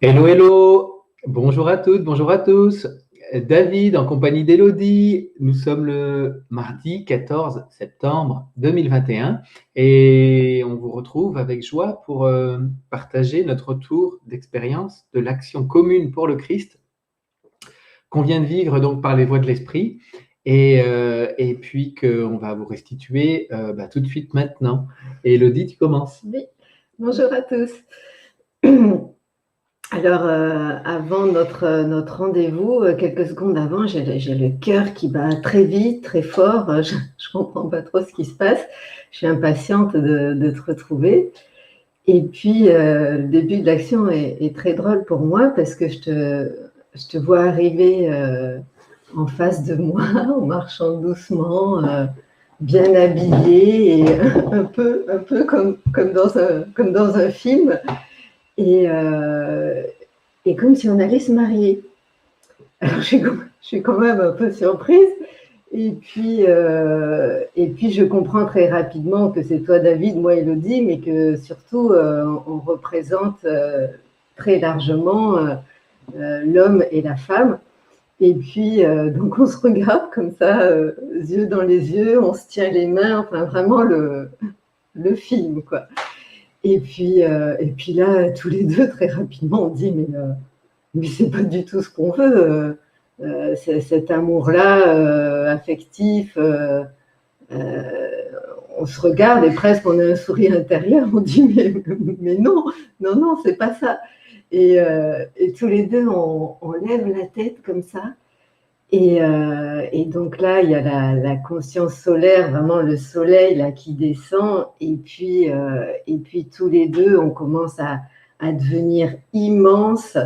Hello, hello, bonjour à toutes, bonjour à tous. David, en compagnie d'Élodie, nous sommes le mardi 14 septembre 2021 et on vous retrouve avec joie pour partager notre retour d'expérience de l'action commune pour le Christ qu'on vient de vivre donc par les voies de l'Esprit et puis qu'on va vous restituer tout de suite maintenant. Et Élodie, tu commences. Oui, bonjour à tous. Alors, avant notre rendez-vous, quelques secondes avant, j'ai le cœur qui bat très vite, très fort. Je ne comprends pas trop ce qui se passe. Je suis impatiente de te retrouver. Et puis, le début de l'action est très drôle pour moi parce que je te vois arriver en face de moi en marchant doucement, bien habillée et un peu comme dans un film. Et, euh, et comme si on allait se marier. Alors je suis quand même un peu surprise. Et puis je comprends très rapidement que c'est toi David, moi Élodie, mais que surtout on représente très largement l'homme et la femme. Et puis donc on se regarde comme ça, yeux dans les yeux, on se tient les mains, enfin vraiment le film quoi. Et puis là, tous les deux, très rapidement, on dit mais c'est pas du tout ce qu'on veut. Cet amour-là, affectif, on se regarde et presque on a un sourire intérieur. On dit mais non, non, non, c'est pas ça. Et tous les deux, on lève la tête comme ça. Et donc là, il y a la conscience solaire, vraiment le soleil là, qui descend. Et puis tous les deux, on commence à devenir immenses.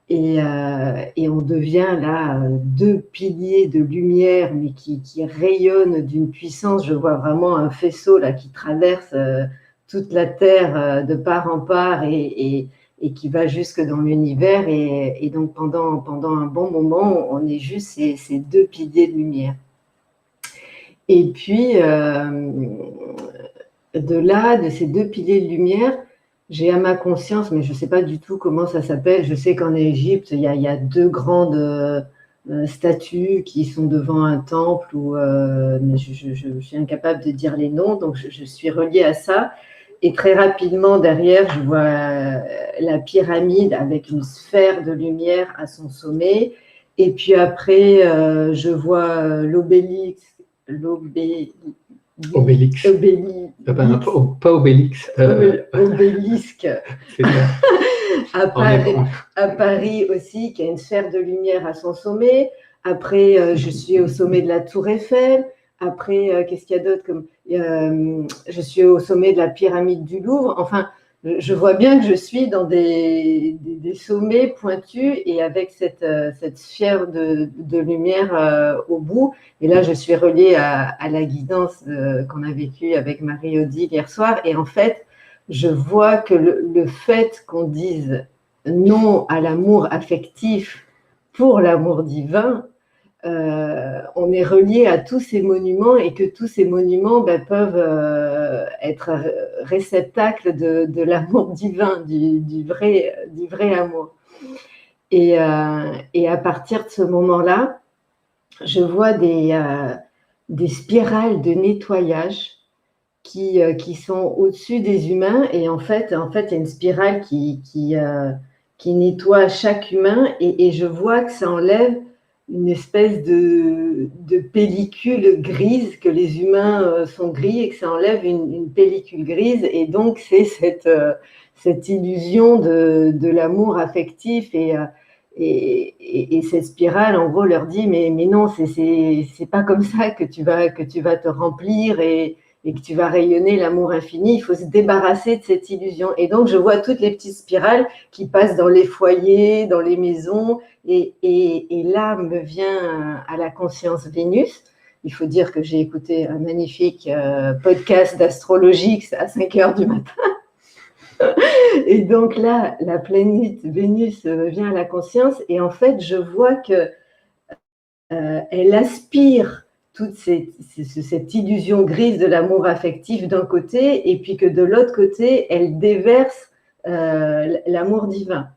Et on devient là deux piliers de lumière, mais qui rayonnent d'une puissance. Je vois vraiment un faisceau là, qui traverse toute la Terre de part en part et qui va jusque dans l'univers. Et donc pendant un bon moment, on est juste ces deux piliers de lumière. Et puis, de là, de ces deux piliers de lumière, j'ai à ma conscience, mais je ne sais pas du tout comment ça s'appelle. Je sais qu'en Égypte, il y a deux grandes statues qui sont devant un temple, mais je suis incapable de dire les noms, donc je suis reliée à ça. Et très rapidement, derrière, je vois la pyramide avec une sphère de lumière à son sommet. Et puis après, je vois Obélix. Pas Obélix. Obélisque C'est ça. à Paris aussi, qui a une sphère de lumière à son sommet. Après, je suis au sommet de la Tour Eiffel. Après, qu'est-ce qu'il y a d'autre comme je suis au sommet de la pyramide du Louvre. Enfin, je vois bien que je suis dans des sommets pointus et avec cette sphère de lumière au bout. Et là, je suis reliée à la guidance qu'on a vécue avec Marie-Odile hier soir. Et en fait, je vois que le fait qu'on dise non à l'amour affectif pour l'amour divin, on est relié à tous ces monuments et que tous ces monuments peuvent être réceptacles de l'amour divin, du vrai amour. Et à partir de ce moment-là, je vois des spirales de nettoyage qui sont au-dessus des humains. Et en fait, il y a une spirale qui nettoie chaque humain. Et je vois que ça enlève une espèce de pellicule grise, que les humains sont gris et que ça enlève une pellicule grise. Et donc, c'est cette illusion de l'amour affectif et cette spirale, en gros, leur dit mais non, c'est pas comme ça que tu vas te remplir et que tu vas rayonner l'amour infini. Il faut se débarrasser de cette illusion. Et donc, je vois toutes les petites spirales qui passent dans les foyers, dans les maisons. Et là me vient à la conscience Vénus. Il faut dire que j'ai écouté un magnifique podcast d'astrologie à 5 heures du matin. Et donc là, la planète Vénus vient à la conscience. Et en fait, je vois que elle aspire toute cette illusion grise de l'amour affectif d'un côté, et puis que de l'autre côté, elle déverse l'amour divin.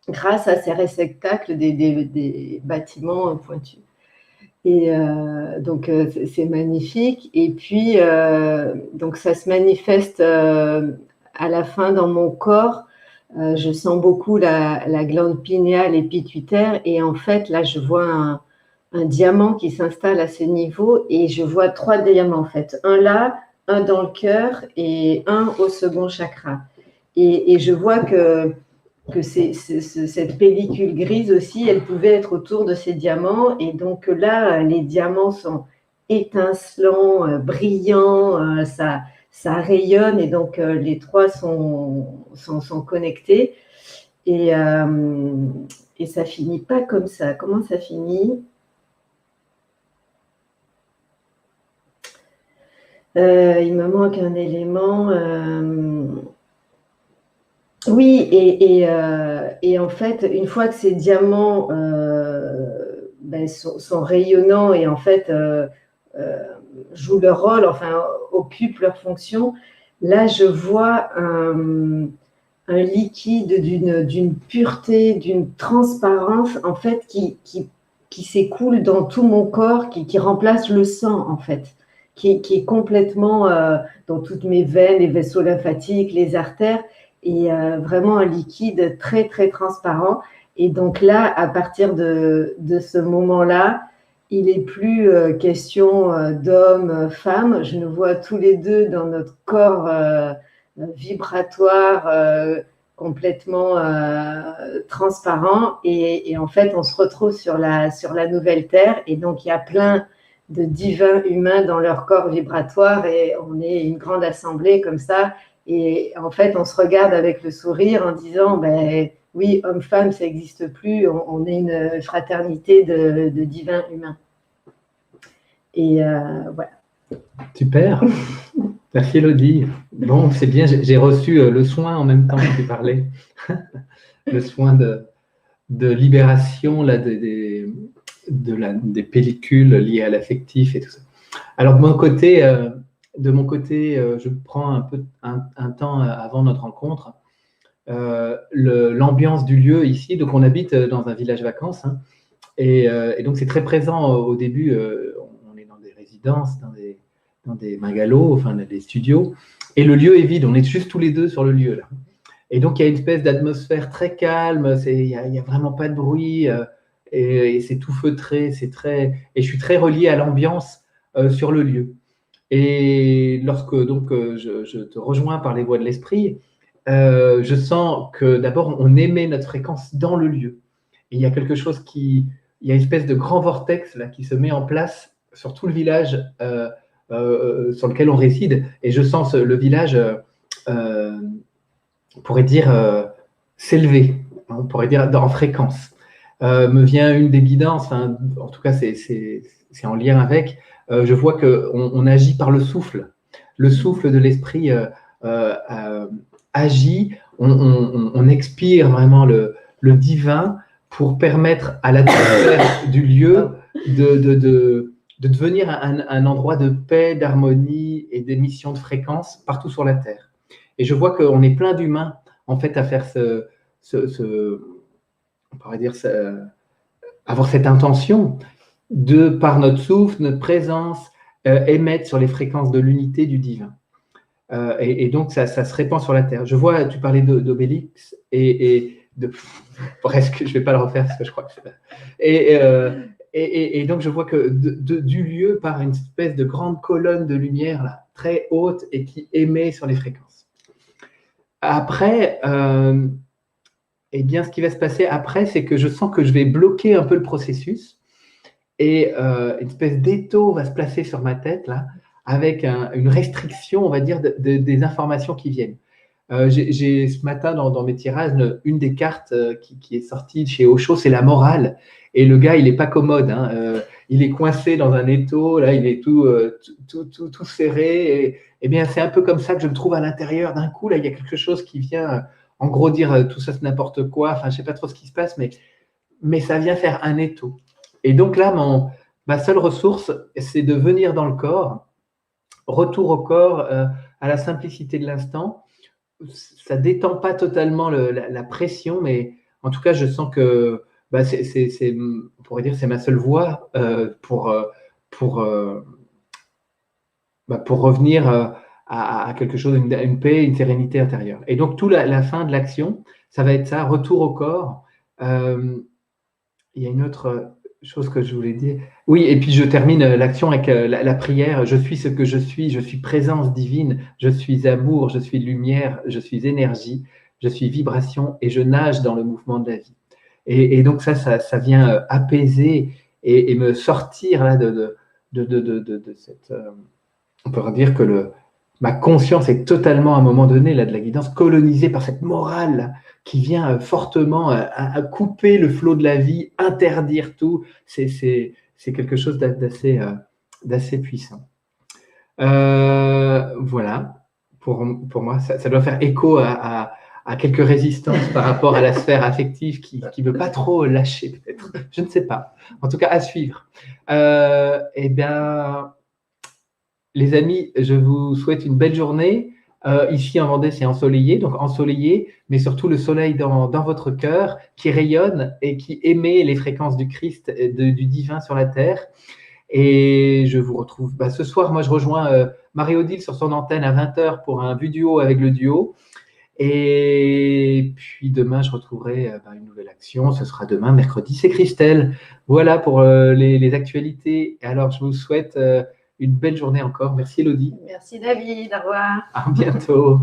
grâce à ces réceptacles des bâtiments pointus. Et donc, c'est magnifique. Et puis, donc, ça se manifeste à la fin dans mon corps. Je sens beaucoup la glande pinéale et pituitaire. Et en fait, là, je vois un diamant qui s'installe à ce niveau. Et je vois 3 diamants, en fait. Un là, un dans le cœur et un au second chakra. Et je vois que cette pellicule grise aussi, elle pouvait être autour de ces diamants. Et donc là, les diamants sont étincelants, brillants, ça rayonne. Et donc les 3 sont connectés. Et ça finit pas comme ça. Comment ça finit? Il me manque un élément. Oui, et en fait, une fois que ces diamants sont rayonnants et en fait jouent leur rôle, enfin occupent leur fonction, là je vois un liquide d'une pureté, d'une transparence en fait qui s'écoule dans tout mon corps, qui remplace le sang en fait, qui est complètement dans toutes mes veines, les vaisseaux lymphatiques, les artères, et vraiment un liquide très très transparent. Et donc là, à partir de ce moment-là, il n'est plus question d'homme, femme. Je nous vois tous les deux dans notre corps vibratoire complètement transparent. Et en fait, on se retrouve sur la nouvelle Terre. Et donc, il y a plein de divins humains dans leur corps vibratoire. Et on est une grande assemblée comme ça. Et en fait, on se regarde avec le sourire en disant, ben, oui, homme-femme, ça n'existe plus. On est une fraternité de divins humains. Et voilà. Super. Merci Elodie. Bon, c'est bien, j'ai reçu le soin en même temps que tu parlais. Le soin de libération là, des pellicules liées à l'affectif et tout ça. Alors de mon côté, je prends un peu un temps avant notre rencontre. L'ambiance du lieu ici, donc on habite dans un village vacances, hein, et donc c'est très présent au début. On est dans des résidences, dans des bungalows, enfin des studios, et le lieu est vide. On est juste tous les deux sur le lieu là. Et donc il y a une espèce d'atmosphère très calme. Il y a vraiment pas de bruit, et c'est tout feutré. Et je suis très relié à l'ambiance sur le lieu. Et lorsque donc je te rejoins par les voies de l'esprit, je sens que d'abord on émet notre fréquence dans le lieu. Et il y a quelque chose il y a une espèce de grand vortex là qui se met en place sur tout le village sur lequel on réside. Et je sens le village, on pourrait dire, s'élever, hein, on pourrait dire en fréquence. Me vient une des guidances, hein, en tout cas c'est en lien avec. Je vois qu'on agit par le souffle. Le souffle de l'esprit agit. On expire vraiment le divin pour permettre à l'atmosphère du lieu de devenir un endroit de paix, d'harmonie et d'émission de fréquence partout sur la Terre. Et je vois qu'on est plein d'humains en fait à faire on pourrait dire avoir cette intention de, par notre souffle, notre présence, émettre sur les fréquences de l'unité du divin. Et donc, ça se répand sur la Terre. Je vois, tu parlais d'Obélix et de... Presque, je ne vais pas le refaire parce que je crois que c'est pas... Et donc, je vois que du lieu part une espèce de grande colonne de lumière là, très haute et qui émet sur les fréquences. Après, eh bien, ce qui va se passer après, c'est que je sens que je vais bloquer un peu le processus. Et une espèce d'étau va se placer sur ma tête, là, avec une restriction, on va dire, des informations qui viennent. J'ai ce matin, dans mes tirages, une des cartes qui est sortie de chez Osho, c'est la morale. Et le gars, il n'est pas commode. Hein, il est coincé dans un étau, là, il est tout serré. Et bien, c'est un peu comme ça que je me trouve à l'intérieur. D'un coup, là, il y a quelque chose qui vient, en gros, dire tout ça, c'est n'importe quoi. Enfin, je ne sais pas trop ce qui se passe, mais ça vient faire un étau. Et donc là, ma seule ressource, c'est de venir dans le corps, retour au corps, à la simplicité de l'instant. Ça ne détend pas totalement la pression, mais En tout cas, je sens que on pourrait dire, c'est ma seule voie pour, pour revenir à quelque chose, une paix, une sérénité intérieure. Et donc, tout la fin de l'action, ça va être ça, retour au corps. Il y a une autre chose que je voulais dire. Oui, et puis je termine l'action avec la prière. Je suis ce que je suis présence divine, je suis amour, je suis lumière, je suis énergie, je suis vibration et je nage dans le mouvement de la vie. Et donc ça vient apaiser et me sortir là de cette... on peut dire que ma conscience est totalement, à un moment donné, là, de la guidance, colonisée par cette morale qui vient fortement à couper le flot de la vie, interdire tout. C'est quelque chose d'assez puissant. Voilà, pour moi, ça doit faire écho à quelques résistances par rapport à la sphère affective qui ne veut pas trop lâcher, peut-être. Je ne sais pas. En tout cas, à suivre. Eh bien, les amis, je vous souhaite une belle journée. Ici en Vendée, c'est ensoleillé, donc ensoleillé, mais surtout le soleil dans votre cœur qui rayonne et qui émet les fréquences du Christ, du divin sur la terre. Et je vous retrouve ce soir. Moi, je rejoins Marie-Odile sur son antenne à 20h pour un duo avec le duo. Et puis demain, je retrouverai une nouvelle action. Ce sera demain, mercredi, c'est Christelle. Voilà pour les actualités. Alors, je vous souhaite une belle journée encore. Merci Elodie. Merci David, au revoir. À bientôt.